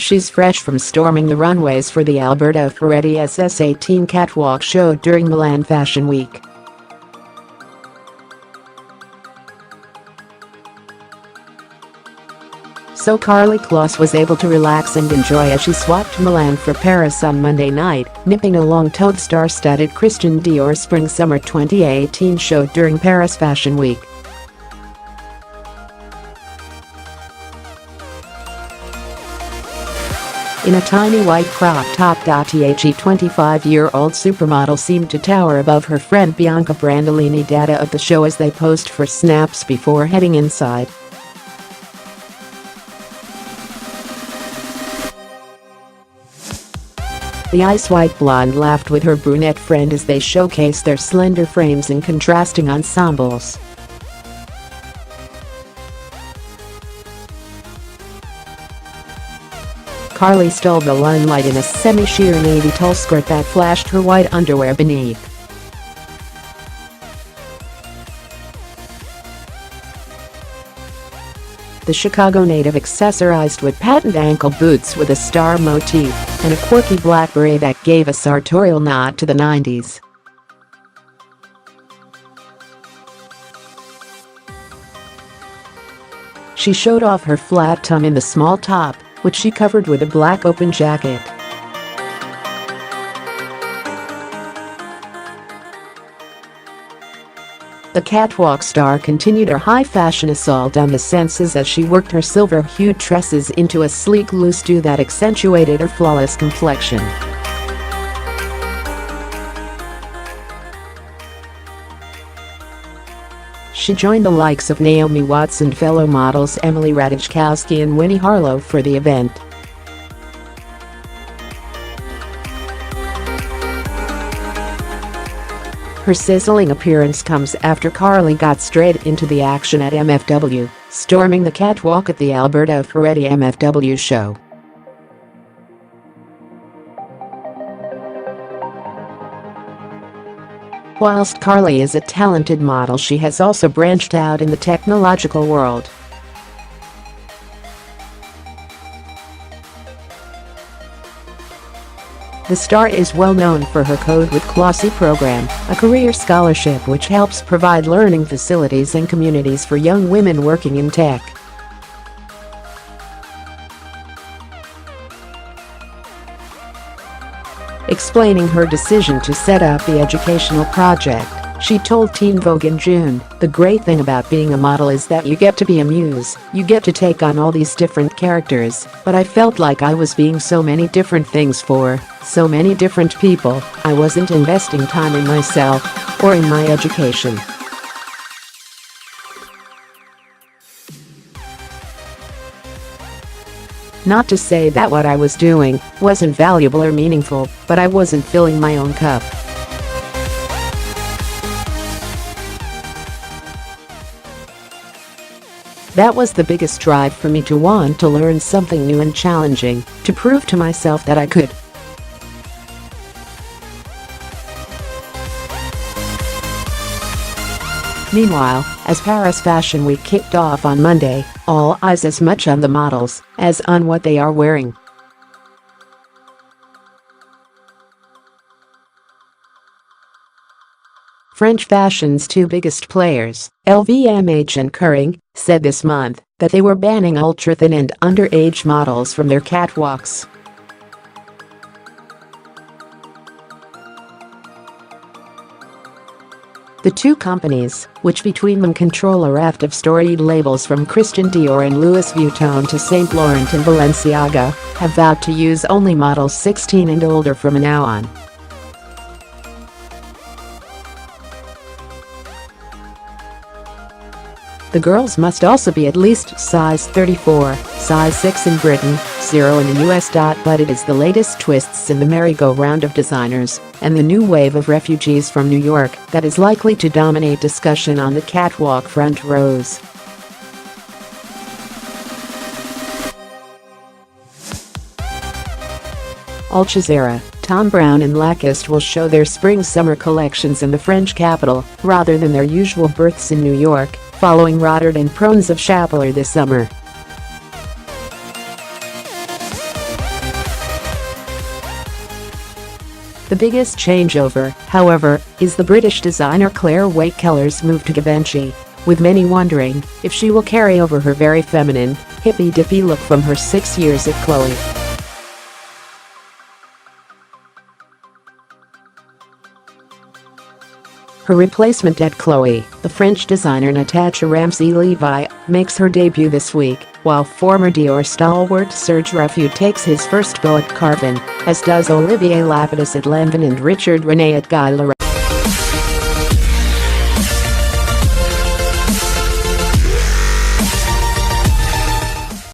She's fresh from storming the runways for the Alberta Ferretti SS18 catwalk show during Milan Fashion Week. So Karlie Kloss was able to relax and enjoy as she swapped Milan for Paris on Monday night, nipping a long-toed star-studded Christian Dior Spring Summer 2018 show during Paris Fashion Week. In a tiny white crop-top.The 25-year-old supermodel seemed to tower above her friend Bianca Brandolini data of the show as they posed for snaps before heading inside. The ice-white blonde laughed with her brunette friend as they showcased their slender frames in contrasting ensembles. Karlie stole the limelight in a semi-sheer navy tulle skirt that flashed her white underwear beneath. The Chicago native accessorized with patent ankle boots with a star motif and a quirky black beret that gave a sartorial nod to the 90s. She showed off her flat tum in the small top, which she covered with a black open jacket. The catwalk star continued her high-fashion assault on the senses as she worked her silver-hued tresses into a sleek loose do that accentuated her flawless complexion. She joined the likes of Naomi Watts and fellow models Emily Ratajkowski and Winnie Harlow for the event. Her sizzling appearance comes after Karlie got straight into the action at MFW, storming the catwalk at the Alberta Ferretti MFW show. Whilst Karlie is a talented model, she has also branched out in the technological world. The star is well known for her Code with Kloss program, a career scholarship which helps provide learning facilities and communities for young women working in tech. Explaining her decision to set up the educational project, she told Teen Vogue in June, "The great thing about being a model is that you get to be a muse, you get to take on all these different characters, but I felt like I was being so many different things for so many different people, I wasn't investing time in myself or in my education." Not to say that what I was doing wasn't valuable or meaningful, but I wasn't filling my own cup. That was the biggest drive for me, to want to learn something new and challenging, to prove to myself that I could. Meanwhile, as Paris Fashion Week kicked off on Monday, all eyes as much on the models as on what they are wearing. French fashion's two biggest players, LVMH and Kering, said this month that they were banning ultra-thin and underage models from their catwalks. The two companies, which between them control a raft of storied labels from Christian Dior and Louis Vuitton to Saint Laurent and Balenciaga, have vowed to use only models 16 and older from now on. The girls must also be at least size 34, size 6 in Britain, 0 in the US. But it is the latest twists in the merry-go-round of designers and the new wave of refugees from New York that is likely to dominate discussion on the catwalk front rows. Alberta, Thom Browne and Lacoste will show their spring-summer collections in the French capital rather than their usual berths in New York, following Rodarte and Proenza Schouler this summer. The biggest changeover, however, is the British designer Clare Waight Keller's move to Givenchy, with many wondering if she will carry over her very feminine, hippy-dippy look from her 6 years at Chloe. Her replacement at Chloe, the French designer Natacha Ramsay-Levi, makes her debut this week, while former Dior stalwart Serge Ruffieux takes his first go at carving, as does Olivier Lapidus at Lanvin and Richard Rene at Guy Laroche.